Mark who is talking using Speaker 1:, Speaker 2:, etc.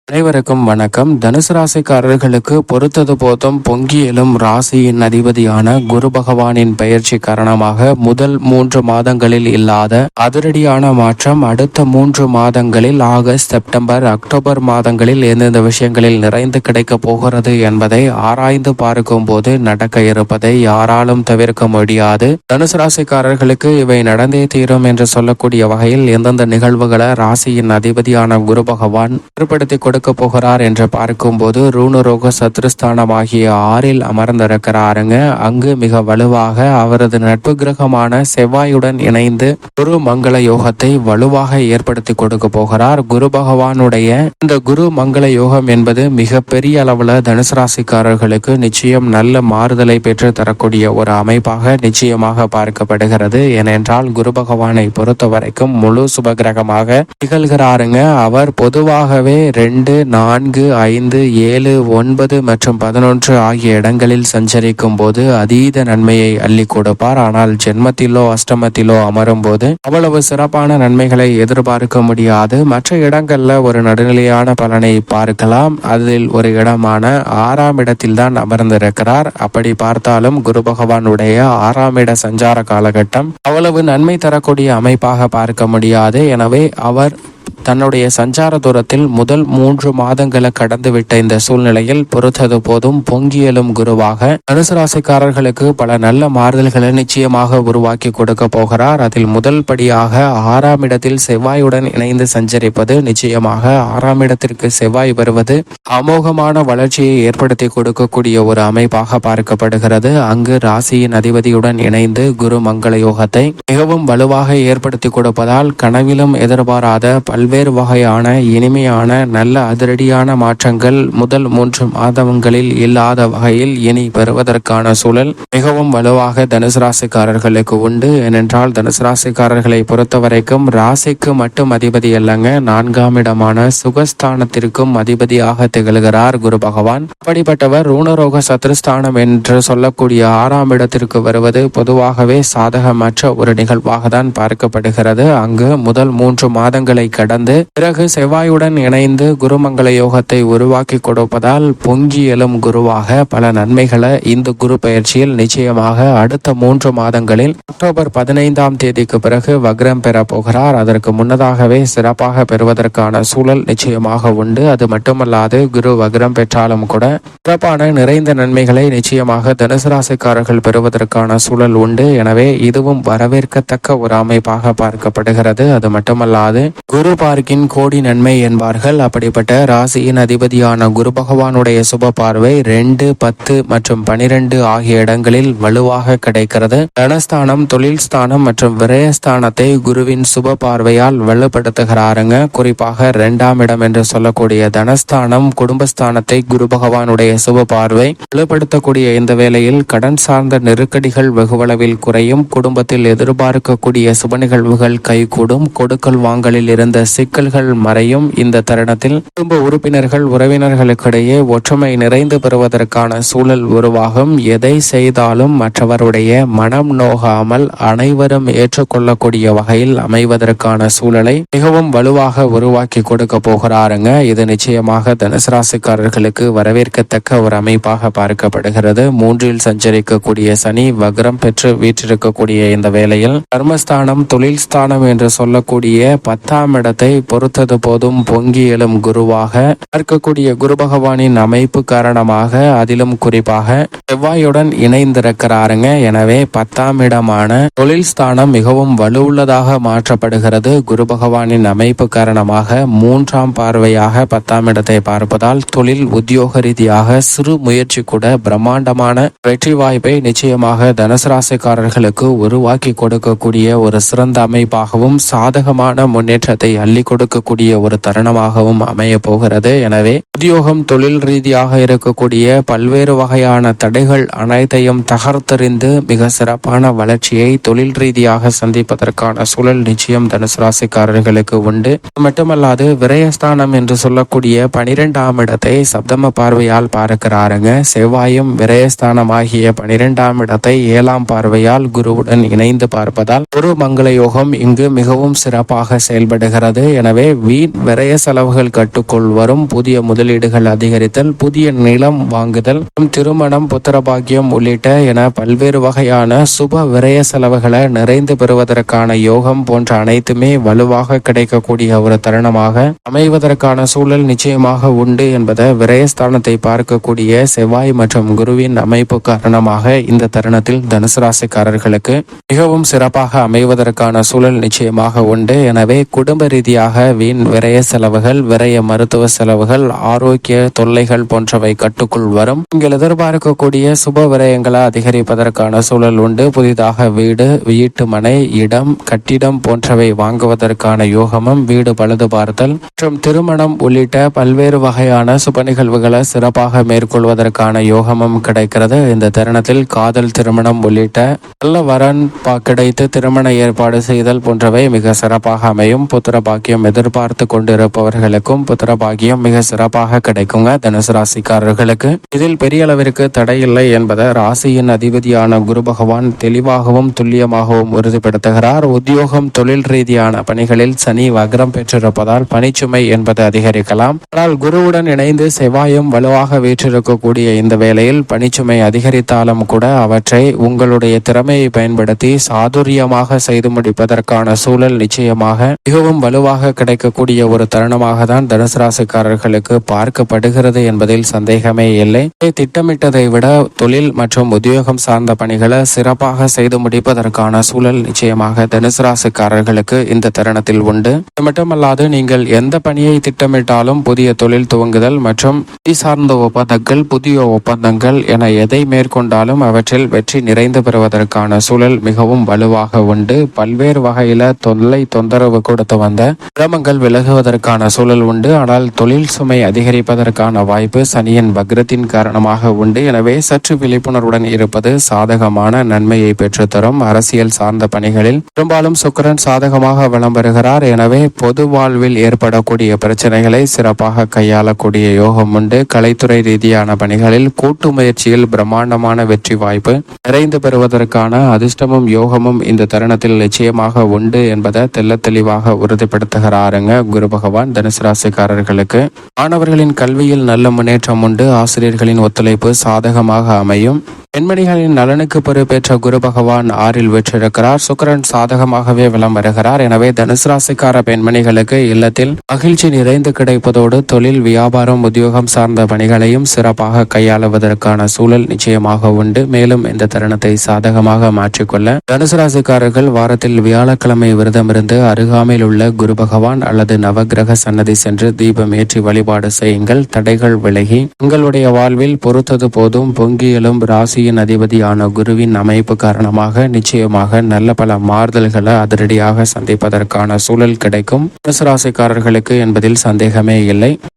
Speaker 1: அனைவருக்கும் வணக்கம். தனுசு ராசிக்காரர்களுக்கு பொறுத்தது போதும் பொங்கி எழும் ராசியின் அதிபதியான குரு பகவானின் பெயர்ச்சி காரணமாக முதல் 3 மாதங்களில் இல்லாத அதிரடியான மாற்றம் அடுத்த 3 மாதங்களில் ஆகஸ்ட், செப்டம்பர், அக்டோபர் மாதங்களில் எந்தெந்த விஷயங்களில் நிறைந்து கிடைக்கப் போகிறது என்பதை ஆராய்ந்து பார்க்கும் போது நடக்க இருப்பதை யாராலும் தவிர்க்க முடியாது. தனுசு ராசிக்காரர்களுக்கு இவை நடந்தே தீரும் என்று சொல்லக்கூடிய வகையில் எந்தெந்த நிகழ்வுகளை ராசியின் அதிபதியான குரு பகவான் ஏற்படுத்தி கொடுக்க போகிறார் என்று பார்க்கும்போது ரூணரோக சத்ருஸ்தானம் ஆகிய 6ல் அமர்ந்திருக்கிறாருங்க. அங்கு மிக வலுவாக அவரது நட்பு கிரகமான செவ்வாயுடன் இணைந்து குரு மங்கள யோகத்தை வலுவாக ஏற்படுத்தி கொடுக்க போகிறார். குரு பகவானுடைய இந்த குரு மங்கள யோகம் என்பது மிக பெரிய அளவுல தனுசு ராசிக்காரர்களுக்கு நிச்சயம் நல்ல மாறுதலை பெற்று தரக்கூடிய ஒரு அமைப்பாக நிச்சயமாக பார்க்கப்படுகிறது. ஏனென்றால் குரு பகவானை பொறுத்த வரைக்கும் முழு சுபகிரகமாக திகழ்கிறாருங்க. அவர் பொதுவாகவே 2, 4, 5, 7, 9 மற்றும் 11 ஆகிய இடங்களில் சஞ்சரிக்கும் போது அதீத நன்மையை அள்ளி கொடுப்பார். ஆனால் ஜென்மத்திலோ அஷ்டமத்திலோ அமரும் போது அவ்வளவு சிறப்பான நன்மைகளை எதிர்பார்க்க முடியாது. மற்ற இடங்கள்ல ஒரு நடுநிலையான பலனை பார்க்கலாம். அதில் ஒரு இடமான 6ஆம் இடத்தில் தான் அமர்ந்திருக்கிறார். அப்படி பார்த்தாலும் குரு பகவானுடைய 6ஆம் இட சஞ்சார காலகட்டம் அவ்வளவு நன்மை தரக்கூடிய அமைப்பாக பார்க்க முடியாது. எனவே அவர் தன்னுடைய சஞ்சார தூரத்தில் முதல் 3 மாதங்களை கடந்துவிட்ட இந்த சூழ்நிலையில் பொறுத்தது போதும் பொங்கியலும் குருவாக தனுசு ராசிக்காரர்களுக்கு பல நல்ல மாறுதல்களை நிச்சயமாக உருவாக்கி கொடுக்க போகிறார். அதில் முதல் படியாக 6ஆம் இடத்தில் செவ்வாயுடன் இணைந்து சஞ்சரிப்பது. நிச்சயமாக 6ஆம் இடத்திற்கு செவ்வாய் வருவது அமோகமான வளர்ச்சியை ஏற்படுத்தி கொடுக்கக்கூடிய ஒரு அமைப்பாக பார்க்கப்படுகிறது. அங்கு ராசியின் அதிபதியுடன் இணைந்து குரு மங்கள யோகத்தை மிகவும் வலுவாக ஏற்படுத்தி கொடுப்பதால் கனவிலும் எதிர்பாராத பல்வேறு வகையான இனிமையான நல்ல அதிரடியான மாற்றங்கள் முதல் 3 மாதங்களில் இல்லாத வகையில் இனி பெறுவதற்கான சூழல் மிகவும் வலுவாக தனுசு ராசிக்காரர்களுக்கு உண்டு. ஏனென்றால் தனுசு ராசிக்காரர்களை பொறுத்த வரைக்கும் ராசிக்கு மட்டும் அதிபதி அல்லங்க, 4ஆம் இடமான சுகஸ்தானத்திற்கும் அதிபதியாக திகழ்கிறார் குரு பகவான். அப்படிப்பட்டவர் ரூணரோக சத்ருஸ்தானம் என்று சொல்லக்கூடிய 6ஆம் இடத்திற்கு வருவது பொதுவாகவே சாதகமற்ற ஒரு நிகழ்வாக தான் பார்க்கப்படுகிறது. அங்கு முதல் 3 மாதங்களை கடந்து பிறகு செவ்வாயுடன் இணைந்து குருமங்கள யோகத்தை உருவாக்கி கொடுப்பதால் பொங்கி எழும் குருவாக பல நன்மைகளை இந்த குரு பயிற்சியில் நிச்சயமாக அடுத்த 3 மாதங்களில் அக்டோபர் 15ஆம் தேதிக்கு பிறகு வக்ரம் பெற போகிறார். அதற்கு முன்னதாகவே சிறப்பாக பெறுவதற்கான சூழல் நிச்சயமாக உண்டு. அது மட்டுமல்லாது குரு வக்ரம் பெற்றாலும் கூட சிறப்பான நிறைந்த நன்மைகளை நிச்சயமாக தனுசு ராசிக்காரர்கள் பெறுவதற்கான சூழல் உண்டு. எனவே இதுவும் வரவேற்கத்தக்க ஒரு அமைப்பாக பார்க்கப்படுகிறது. அது மட்டுமல்லாது குரு பார்க்கின் கோடி நன்மை என்பார்கள். அப்படிப்பட்ட ராசியின் அதிபதியான குரு பகவானுடைய சுப பார்வை 2, 10 மற்றும் 12 ஆகிய இடங்களில் வலுவாக கிடைக்கிறது. தனஸ்தானம், தொழில் ஸ்தானம் மற்றும் விரயஸ்தானத்தை குருவின் சுப பார்வையால் வலுப்படுத்துகிறாருங்க. குறிப்பாக 2ஆம் இடம் என்று சொல்லக்கூடிய தனஸ்தானம், குடும்பஸ்தானத்தை குரு பகவானுடைய சுப பார்வை வலுப்படுத்தக்கூடிய இந்த வேளையில் கடன் சார்ந்த நெருக்கடிகள் வெகுவளவில் குறையும். குடும்பத்தில் எதிர்பார்க்கக்கூடிய சுப நிகழ்வுகள் கைகூடும். கொடுக்கல் வாங்கலில் இருந்த சிக்கல்கள் மறையும். இந்த தருணத்தில் குடும்ப உறுப்பினர்கள் உறவினர்களுக்கிடையே ஒற்றுமை நிறைந்து பெறுவதற்கான சூழல் உருவாகும். எதை செய்தாலும் மற்றவருடைய மனம் நோகாமல் அனைவரும் ஏற்றுக்கொள்ளக்கூடிய வகையில் அமைவதற்கான சூழலை மிகவும் வலுவாக உருவாக்கி கொடுக்க போகிறாருங்க. இது நிச்சயமாக தனுசு ராசிக்காரர்களுக்கு வரவேற்கத்தக்க ஒரு அமைப்பாக பார்க்கப்படுகிறது. 3ல் சஞ்சரிக்கக்கூடிய சனி வக்ரம் பெற்று வீற்றிருக்கக்கூடிய இந்த வேளையில் கர்மஸ்தானம், தொழில் ஸ்தானம் என்று சொல்லக்கூடிய 10ஆம் இடத்தை பொறுத்தது போதும் பொங்கி எழும் குருவாக பார்க்கக்கூடிய குரு பகவானின் அமைப்பு காரணமாக அதிலும் குறிப்பாக செவ்வாயுடன் இணைந்திருக்கிறாருங்க. எனவே 10ஆம் இடமான தொழில் ஸ்தானம் மிகவும் வலுவுள்ளதாக மாற்றப்படுகிறது. குரு பகவானின் அமைப்பு காரணமாக 3ஆம் பார்வையாக 10ஆம் இடத்தை பார்ப்பதால் தொழில் உத்தியோக ரீதியாக சிறு முயற்சி கூட பிரம்மாண்டமான வெற்றி வாய்ப்பை நிச்சயமாக தனுசு ராசிக்காரர்களுக்கு உருவாக்கி கொடுக்கக்கூடிய ஒரு சிறந்த அமைப்பாகவும் சாதகமான முன்னேற்றத்தை அள்ளி கொடுக்கக்கூடிய ஒரு தருணமாகவும் அமைய போகிறது. எனவே உத்தியோகம், தொழில் ரீதியாக இருக்கக்கூடிய பல்வேறு வகையான தடைகள் அனைத்தையும் தகர்த்தெறிந்து மிக சிறப்பான வளர்ச்சியை தொழில் ரீதியாக சந்திப்பதற்கான சூழல் நிச்சயம் தனுசு ராசிக்காரர்களுக்கு உண்டு. மட்டுமல்லாது விரயஸ்தானம் என்று சொல்லக்கூடிய 12ஆம் இடத்தை சப்தம பார்வையால் பார்க்கிறாருங்க. செவ்வாயும் விரயஸ்தானம் ஆகிய 12ஆம் இடத்தை 7ஆம் பார்வையால் குருவுடன் இணைந்து பார்ப்பதால் குரு மங்கள யோகம் இங்கு மிகவும் சிறப்பாக செயல்படுகிறது. உள்ளது. எனவே வீண் விரய செலவுகள் கட்டுக்குள் வரும். புதிய முதலீடுகள் அதிகரித்தல், புதிய நிலம் வாங்குதல், திருமணம், புத்திரபாக்கியம் உள்ளிட்ட என பல்வேறு வகையான சுப விரய செலவுகளை நிறைந்து பெறுவதற்கான யோகம் போன்ற அனைத்துமே வலுவாக கிடைக்கக்கூடிய ஒரு தருணமாக அமைவதற்கான சூழல் நிச்சயமாக உண்டு என்பதை விரயஸ்தானத்தை பார்க்கக்கூடிய செவ்வாய் மற்றும் குருவின் அமைப்பு காரணமாக இந்த தருணத்தில் தனுசு ராசிக்காரர்களுக்கு மிகவும் சிறப்பாக அமைவதற்கான சூழல் நிச்சயமாக உண்டு. எனவே குடும்ப ரீதியாக வீண் விரய செலவுகள், விரய மருத்துவ செலவுகள், ஆரோக்கிய தொல்லைகள் போன்றவை கட்டுக்குள் வரும். நீங்கள் எதிர்பார்க்கக்கூடிய சுப விரயங்களை அதிகரிப்பதற்கான சூழல் உண்டு. புதிதாக வீடு, வீட்டு மனை, இடம், கட்டிடம் போன்றவை வாங்குவதற்கான யோகமும், வீடு பழுது பார்த்தல் மற்றும் திருமணம் உள்ளிட்ட பல்வேறு வகையான சுப நிகழ்வுகளை சிறப்பாக மேற்கொள்வதற்கான யோகமும் கிடைக்கிறது. இந்த தருணத்தில் காதல், திருமணம் உள்ளிட்ட நல்ல வரன் கிடைத்து திருமண ஏற்பாடு செய்தல் போன்றவை மிக சிறப்பாக அமையும். புத்திர பாக்கியம் எதிர்பார்த்து கொண்டிருப்பவர்களுக்கும் புத்திர பாக்கியம் மிக சிறப்பாக கிடைக்குங்க. தனுசு ராசிக்காரர்களுக்கு இதில் பெரிய அளவிற்கு தடை இல்லை என்பதை ராசியின் அதிபதியான குரு பகவான் தெளிவாகவும் துல்லியமாகவும் உறுதிப்படுத்துகிறார். உத்தியோகம், தொழில் ரீதியான பணிகளில் சனி வக்ரம் பெற்றிருப்பதால் பணிச்சுமை என்பது அதிகரிக்கலாம். ஆனால் குருவுடன் இணைந்து செவ்வாயும் வலுவாக வீற்றிருக்கக்கூடிய இந்த வேளையில் பணிச்சுமை அதிகரித்தாலும் கூட அவற்றை உங்களுடைய திறமையை பயன்படுத்தி சாதுரியமாக செய்து முடிப்பதற்கான சூழல் நிச்சயமாக மிகவும் வலுவாக கிடைக்கக்கூடிய ஒரு தருணமாக தான் தனுசு ராசிக்காரர்களுக்கு பார்க்கப்படுகிறது என்பதில் சந்தேகமே இல்லை. திட்டமிட்டதை விட தொழில் மற்றும் உத்தியோகம் சார்ந்த பணிகளை சிறப்பாக செய்து முடிப்பதற்கான சூழல் நிச்சயமாக தனுசு ராசிக்காரர்களுக்கு இந்த தருணத்தில் உண்டு. இது மட்டுமல்லாது நீங்கள் எந்த பணியை திட்டமிட்டாலும் புதிய தொழில் துவங்குதல் மற்றும் சார்ந்த ஒப்பந்தங்கள், புதிய ஒப்பந்தங்கள் என எதை மேற்கொண்டாலும் அவற்றில் வெற்றி நிறைந்து பெறுவதற்கான சூழல் மிகவும் வலுவாக உண்டு. பல்வேறு வகையில தொந்தரவு கொடுத்து வந்த சிரமங்கள் விலகுவதற்கான சூழல் உண்டு. ஆனால் தொழில் சுமை அதிகரிப்பதற்கான வாய்ப்பு சனியின் வக்ரத்தின் காரணமாக உண்டு. எனவே சற்று விழிப்புணர்வுடன் இருப்பது சாதகமான நன்மையை பெற்றுத்தரும். அரசியல் சார்ந்த பணிகளில் பெரும்பாலும் சுக்கிரன் சாதகமாக வலம் வருகிறார். எனவே பொது வாழ்வில் ஏற்படக்கூடிய பிரச்சனைகளை சிறப்பாக கையாளக்கூடிய யோகம் உண்டு. கலைத்துறை ரீதியான பணிகளில் கூட்டு முயற்சியில் பிரம்மாண்டமான வெற்றி வாய்ப்பு நிறைந்து பெறுவதற்கான அதிர்ஷ்டமும் யோகமும் இந்த தருணத்தில் நிச்சயமாக உண்டு என்பதை தெள்ள தெளிவாக உறுதிப்படுத்துகிறாருங்க குரு பகவான். தனுசு ராசிக்காரர்களுக்கு மாணவர்களின் கல்வியில் நல்ல முன்னேற்றம் உண்டு. ஆசிரியர்களின் ஒத்துழைப்பு சாதகமாக அமையும். பெண்மணிகளின் நலனுக்கு பொறுப்பேற்ற குரு பகவான் 6ல் வெற்றிருக்கிறார். சுக்கிரன் சாதகமாகவே வலம் வருகிறார். எனவே தனுசு ராசிக்கார பெண்மணிகளுக்கு இல்லத்தில் மகிழ்ச்சி நிறைந்து கிடைப்பதோடு தொழில், வியாபாரம், உத்தியோகம் சார்ந்த பணிகளையும் சிறப்பாக கையாளுவதற்கான சூழல் நிச்சயமாக உண்டு. மேலும் இந்த தருணத்தை சாதகமாக மாற்றிக்கொள்ள தனுசு ராசிக்காரர்கள் வாரத்தில் வியாழக்கிழமை விரதமிருந்து அருகாமையில் உள்ள குரு பகவான் அல்லது நவகிரக சன்னதி சென்று தீபம் ஏற்றி வழிபாடு செய்யுங்கள். தடைகள் விலகி உங்களுடைய வாழ்வில் பொறுத்தது போதும். பொங்கி எழும் ராசி அதிபதியான குருவின் அமைப்பு காரணமாக நிச்சயமாக நல்ல பல மாறுதல்களை அதிரடியாக சந்திப்பதற்கான சூழல் கிடைக்கும் தனுசு ராசிக்காரர்களுக்கு என்பதில் சந்தேகமே இல்லை.